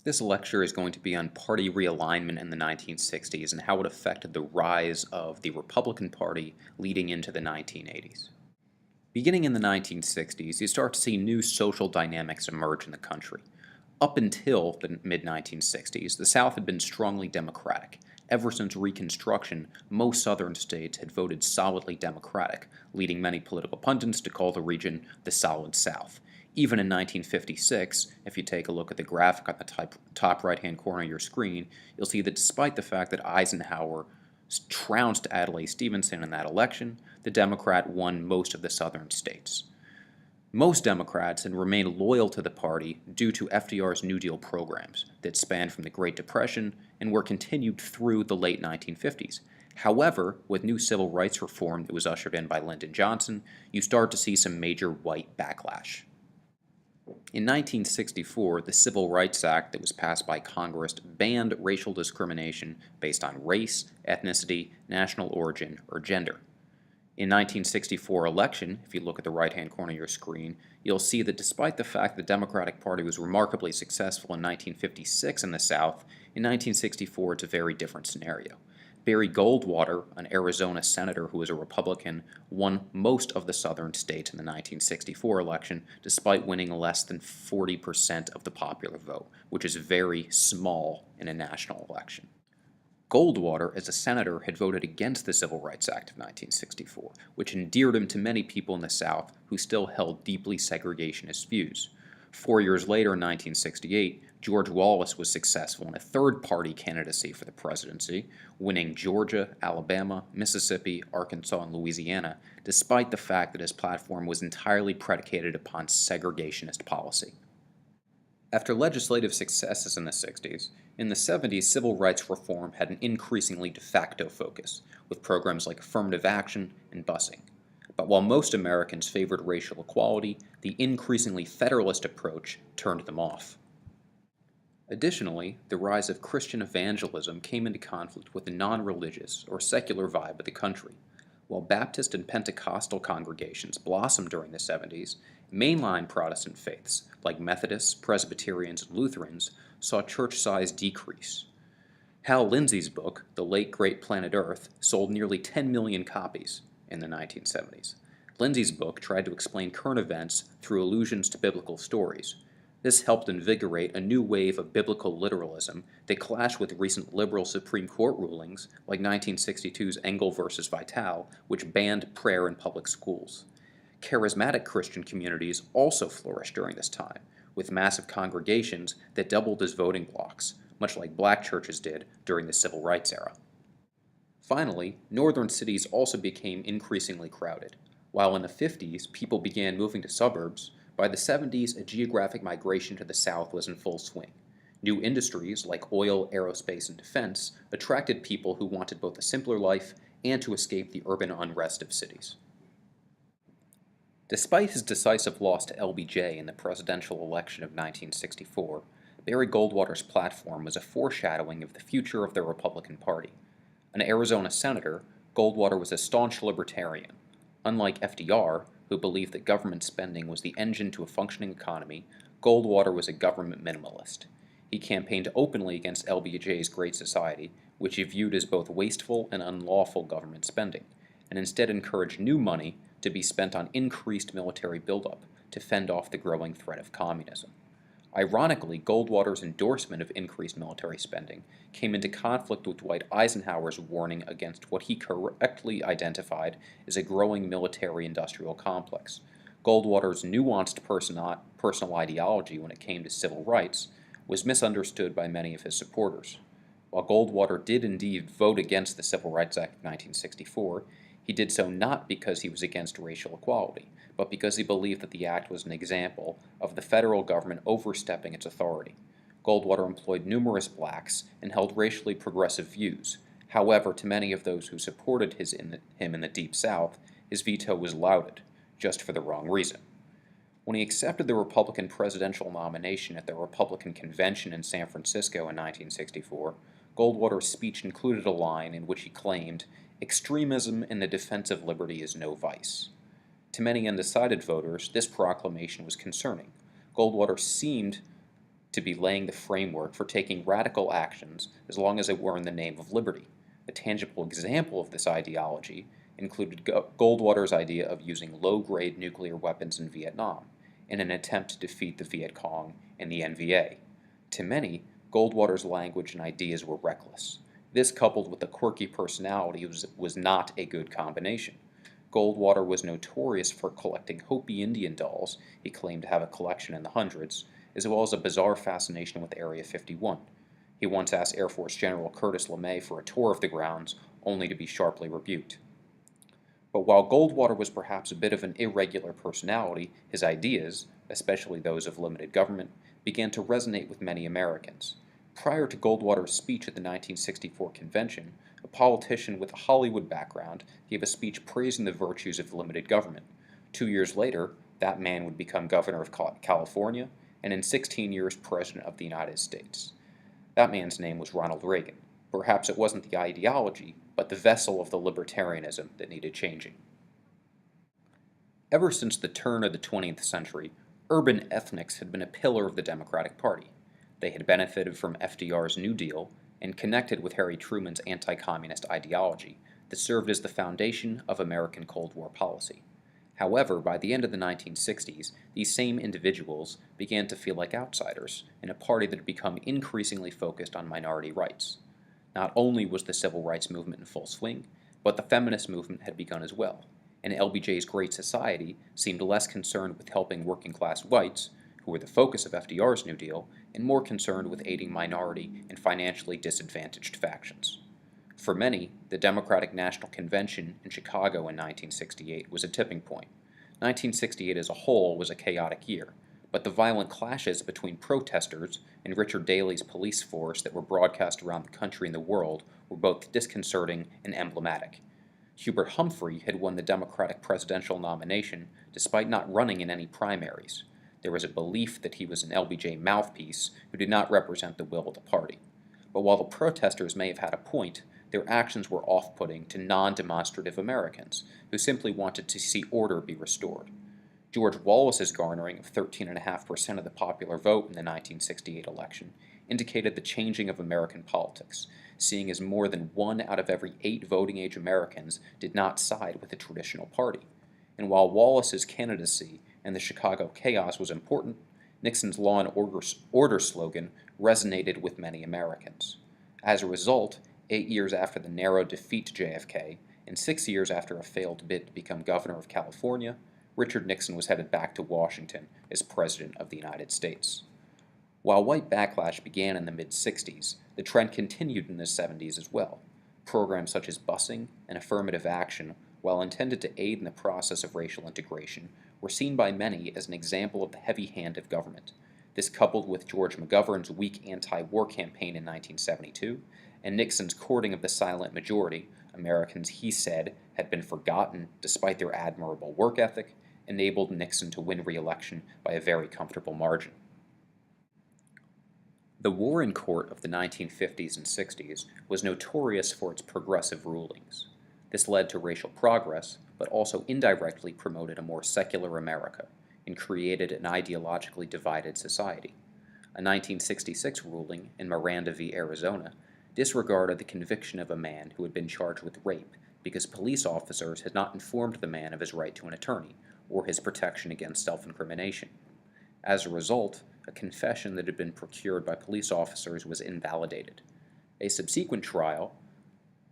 This lecture is going to be on party realignment in the 1960s and how it affected the rise of the Republican Party leading into the 1980s. Beginning in the 1960s, you start to see new social dynamics emerge in the country. Up until the mid-1960s, the South had been strongly Democratic. Ever since Reconstruction, most southern states had voted solidly Democratic, leading many political pundits to call the region the Solid South. Even in 1956, if you take a look at the graphic on the top right-hand corner of your screen, you'll see that despite the fact that Eisenhower trounced Adlai Stevenson in that election, the Democrat won most of the southern states. Most Democrats had remained loyal to the party due to FDR's New Deal programs that spanned from the Great Depression and were continued through the late 1950s. However, with new civil rights reform that was ushered in by Lyndon Johnson, you start to see some major white backlash. In 1964, the Civil Rights Act that was passed by Congress banned racial discrimination based on race, ethnicity, national origin, or gender. In 1964 election, if you look at the right-hand corner of your screen, you'll see that despite the fact the Democratic Party was remarkably successful in 1956 in the South, in 1964 it's a very different scenario. Barry Goldwater, an Arizona senator who was a Republican, won most of the southern states in the 1964 election, despite winning less than 40% of the popular vote, which is very small in a national election. Goldwater, as a senator, had voted against the Civil Rights Act of 1964, which endeared him to many people in the South who still held deeply segregationist views. 4 years later, in 1968, George Wallace was successful in a third-party candidacy for the presidency, winning Georgia, Alabama, Mississippi, Arkansas, and Louisiana, despite the fact that his platform was entirely predicated upon segregationist policy. After legislative successes in the 60s, in the 70s civil rights reform had an increasingly de facto focus, with programs like affirmative action and busing. But while most Americans favored racial equality, the increasingly federalist approach turned them off. Additionally, the rise of Christian evangelism came into conflict with the non-religious or secular vibe of the country. While Baptist and Pentecostal congregations blossomed during the 70s, mainline Protestant faiths, like Methodists, Presbyterians, and Lutherans, saw church size decrease. Hal Lindsey's book, The Late Great Planet Earth, sold nearly 10 million copies in the 1970s. Lindsey's book tried to explain current events through allusions to biblical stories. This helped invigorate a new wave of biblical literalism that clashed with recent liberal Supreme Court rulings like 1962's Engel versus Vitale, which banned prayer in public schools. Charismatic Christian communities also flourished during this time, with massive congregations that doubled as voting blocs, much like black churches did during the Civil Rights era. Finally, northern cities also became increasingly crowded. While in the 50s people began moving to suburbs, by the 70s a geographic migration to the south was in full swing. New industries like oil, aerospace, and defense attracted people who wanted both a simpler life and to escape the urban unrest of cities. Despite his decisive loss to LBJ in the presidential election of 1964, Barry Goldwater's platform was a foreshadowing of the future of the Republican Party. An Arizona senator, Goldwater was a staunch libertarian. Unlike FDR, who believed that government spending was the engine to a functioning economy, Goldwater was a government minimalist. He campaigned openly against LBJ's Great Society, which he viewed as both wasteful and unlawful government spending, and instead encouraged new money to be spent on increased military buildup to fend off the growing threat of communism. Ironically, Goldwater's endorsement of increased military spending came into conflict with Dwight Eisenhower's warning against what he correctly identified as a growing military-industrial complex. Goldwater's nuanced personal ideology when it came to civil rights was misunderstood by many of his supporters. While Goldwater did indeed vote against the Civil Rights Act of 1964, he did so not because he was against racial equality, but because he believed that the act was an example of the federal government overstepping its authority. Goldwater employed numerous blacks and held racially progressive views. However, to many of those who supported him in the Deep South, his veto was lauded, just for the wrong reason. When he accepted the Republican presidential nomination at the Republican convention in San Francisco in 1964, Goldwater's speech included a line in which he claimed, "Extremism in the defense of liberty is no vice." To many undecided voters, this proclamation was concerning. Goldwater seemed to be laying the framework for taking radical actions as long as it were in the name of liberty. A tangible example of this ideology included Goldwater's idea of using low-grade nuclear weapons in Vietnam in an attempt to defeat the Viet Cong and the NVA. To many, Goldwater's language and ideas were reckless. This, coupled with a quirky personality, was not a good combination. Goldwater was notorious for collecting Hopi Indian dolls. He claimed to have a collection in the hundreds, as well as a bizarre fascination with Area 51. He once asked Air Force General Curtis LeMay for a tour of the grounds, only to be sharply rebuked. But while Goldwater was perhaps a bit of an irregular personality, his ideas, especially those of limited government, began to resonate with many Americans. Prior to Goldwater's speech at the 1964 convention, a politician with a Hollywood background gave a speech praising the virtues of limited government. 2 years later, that man would become governor of California, and in 16 years, President of the United States. That man's name was Ronald Reagan. Perhaps it wasn't the ideology, but the vessel of the libertarianism that needed changing. Ever since the turn of the 20th century, urban ethnics had been a pillar of the Democratic Party. They had benefited from FDR's New Deal and connected with Harry Truman's anti-communist ideology that served as the foundation of American Cold War policy. However, by the end of the 1960s, these same individuals began to feel like outsiders in a party that had become increasingly focused on minority rights. Not only was the civil rights movement in full swing, but the feminist movement had begun as well, and LBJ's Great Society seemed less concerned with helping working-class whites, who were the focus of FDR's New Deal, and more concerned with aiding minority and financially disadvantaged factions. For many, the Democratic National Convention in Chicago in 1968 was a tipping point. 1968 as a whole was a chaotic year, but the violent clashes between protesters and Richard Daley's police force that were broadcast around the country and the world were both disconcerting and emblematic. Hubert Humphrey had won the Democratic presidential nomination despite not running in any primaries. There was a belief that he was an LBJ mouthpiece who did not represent the will of the party. But while the protesters may have had a point, their actions were off-putting to non-demonstrative Americans who simply wanted to see order be restored. George Wallace's garnering of 13.5% of the popular vote in the 1968 election indicated the changing of American politics, seeing as more than 1 out of every 8 voting-age Americans did not side with the traditional party. And while Wallace's candidacy and the Chicago chaos was important, Nixon's law and order slogan resonated with many Americans. As a result, 8 years after the narrow defeat to JFK, and 6 years after a failed bid to become governor of California, Richard Nixon was headed back to Washington as President of the United States. While white backlash began in the mid-60s, the trend continued in the 70s as well. Programs such as busing and affirmative action, while intended to aid in the process of racial integration, were seen by many as an example of the heavy hand of government. This, coupled with George McGovern's weak anti-war campaign in 1972, and Nixon's courting of the silent majority, Americans, he said, had been forgotten despite their admirable work ethic, enabled Nixon to win re-election by a very comfortable margin. The Warren Court of the 1950s and 60s was notorious for its progressive rulings. This led to racial progress, but also indirectly promoted a more secular America and created an ideologically divided society. A 1966 ruling in Miranda v. Arizona disregarded the conviction of a man who had been charged with rape because police officers had not informed the man of his right to an attorney or his protection against self-incrimination. As a result, a confession that had been procured by police officers was invalidated. A subsequent trial,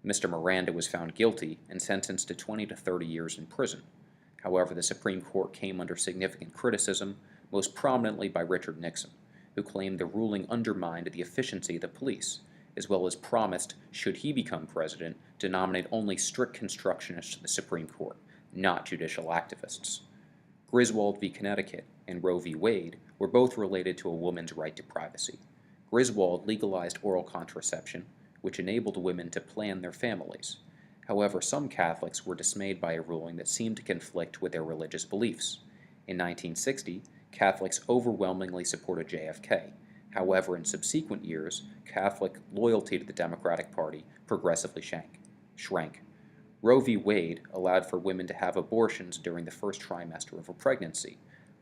Mr. Miranda was found guilty and sentenced to 20 to 30 years in prison. However, the Supreme Court came under significant criticism, most prominently by Richard Nixon, who claimed the ruling undermined the efficiency of the police, as well as promised, should he become president, to nominate only strict constructionists to the Supreme Court, not judicial activists. Griswold v. Connecticut and Roe v. Wade were both related to a woman's right to privacy. Griswold legalized oral contraception, which enabled women to plan their families. However, some Catholics were dismayed by a ruling that seemed to conflict with their religious beliefs. In 1960, Catholics overwhelmingly supported JFK. However, in subsequent years, Catholic loyalty to the Democratic Party progressively shrank. Roe v. Wade allowed for women to have abortions during the first trimester of a pregnancy.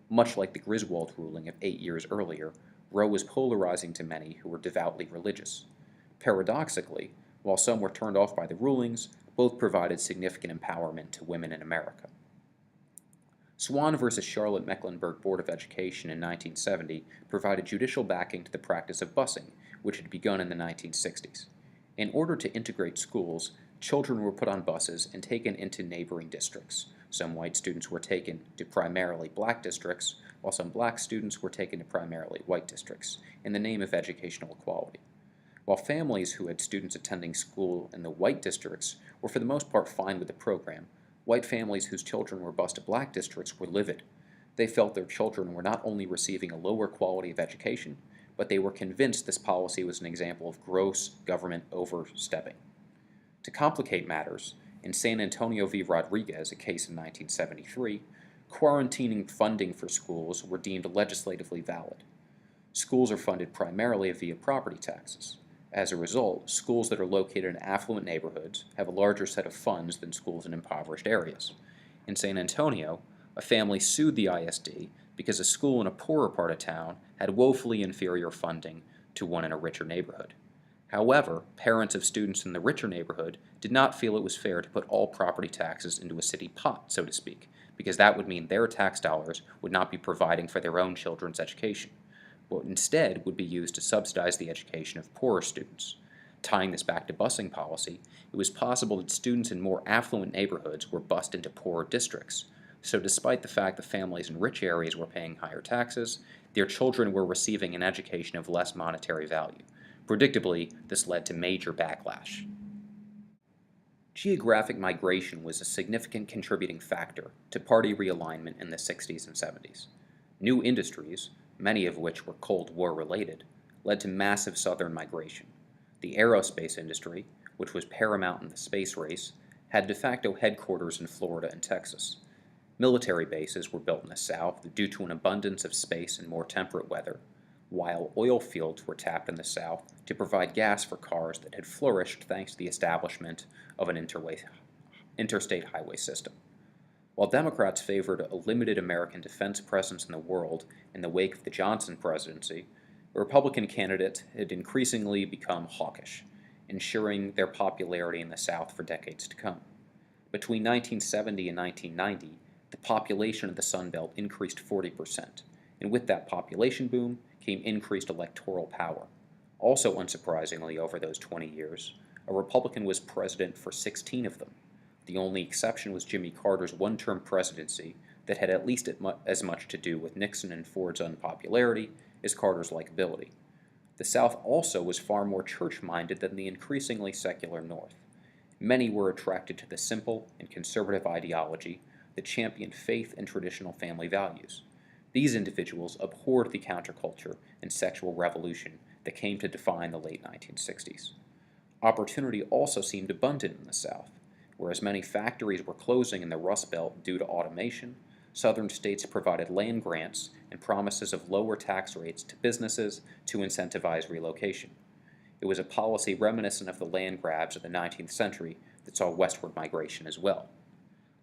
Much like the Griswold ruling of 8 years earlier, Roe was polarizing to many who were devoutly religious. Paradoxically, while some were turned off by the rulings, both provided significant empowerment to women in America. Swan v. Charlotte Mecklenburg Board of Education in 1970 provided judicial backing to the practice of busing, which had begun in the 1960s. In order to integrate schools, children were put on buses and taken into neighboring districts. Some white students were taken to primarily black districts, while some black students were taken to primarily white districts, in the name of educational equality. While families who had students attending school in the white districts were for the most part fine with the program, white families whose children were bused to black districts were livid. They felt their children were not only receiving a lower quality of education, but they were convinced this policy was an example of gross government overstepping. To complicate matters, in San Antonio v. Rodriguez, a case in 1973, quarantining funding for schools were deemed legislatively valid. Schools are funded primarily via property taxes. As a result, schools that are located in affluent neighborhoods have a larger set of funds than schools in impoverished areas. In San Antonio, a family sued the ISD because a school in a poorer part of town had woefully inferior funding to one in a richer neighborhood. However, parents of students in the richer neighborhood did not feel it was fair to put all property taxes into a city pot, so to speak, because that would mean their tax dollars would not be providing for their own children's education, but instead would be used to subsidize the education of poorer students. Tying this back to busing policy, it was possible that students in more affluent neighborhoods were bused into poorer districts. So despite the fact that families in rich areas were paying higher taxes, their children were receiving an education of less monetary value. Predictably, this led to major backlash. Geographic migration was a significant contributing factor to party realignment in the 60s and 70s. New industries, many of which were Cold War related, led to massive southern migration. The aerospace industry, which was paramount in the space race, had de facto headquarters in Florida and Texas. Military bases were built in the South due to an abundance of space and more temperate weather, while oil fields were tapped in the South to provide gas for cars that had flourished thanks to the establishment of an interstate highway system. While Democrats favored a limited American defense presence in the world in the wake of the Johnson presidency, the Republican candidate had increasingly become hawkish, ensuring their popularity in the South for decades to come. Between 1970 and 1990, the population of the Sun Belt increased 40%, and with that population boom came increased electoral power. Also unsurprisingly, over those 20 years, a Republican was president for 16 of them. The only exception was Jimmy Carter's one-term presidency that had at least as much to do with Nixon and Ford's unpopularity as Carter's likability. The South also was far more church-minded than the increasingly secular North. Many were attracted to the simple and conservative ideology that championed faith and traditional family values. These individuals abhorred the counterculture and sexual revolution that came to define the late 1960s. Opportunity also seemed abundant in the South. Whereas many factories were closing in the Rust Belt due to automation, southern states provided land grants and promises of lower tax rates to businesses to incentivize relocation. It was a policy reminiscent of the land grabs of the 19th century that saw westward migration as well.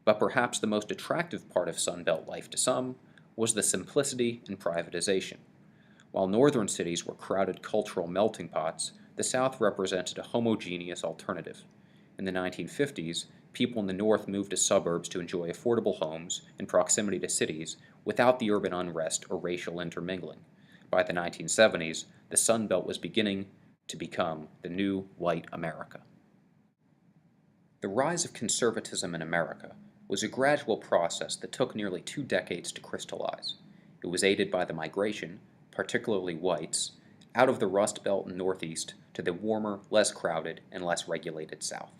But perhaps the most attractive part of Sun Belt life to some was the simplicity and privatization. While northern cities were crowded cultural melting pots, the South represented a homogeneous alternative. In the 1950s, people in the North moved to suburbs to enjoy affordable homes in proximity to cities without the urban unrest or racial intermingling. By the 1970s, the Sun Belt was beginning to become the new white America. The rise of conservatism in America was a gradual process that took nearly 2 decades to crystallize. It was aided by the migration, particularly whites, out of the Rust Belt and Northeast to the warmer, less crowded, and less regulated South.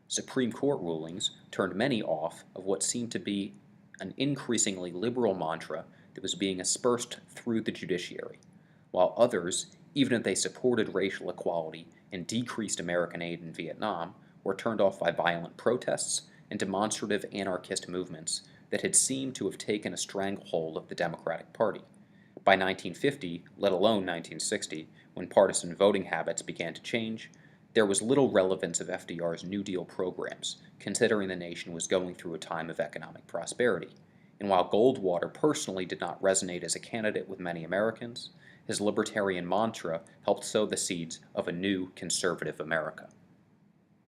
Supreme Court rulings turned many off of what seemed to be an increasingly liberal mantra that was being aspersed through the judiciary, while others, even if they supported racial equality and decreased American aid in Vietnam, were turned off by violent protests and demonstrative anarchist movements that had seemed to have taken a stranglehold of the Democratic Party. By 1950, let alone 1960, when partisan voting habits began to change, there was little relevance of FDR's New Deal programs, considering the nation was going through a time of economic prosperity. And while Goldwater personally did not resonate as a candidate with many Americans, His libertarian mantra helped sow the seeds of a new conservative America.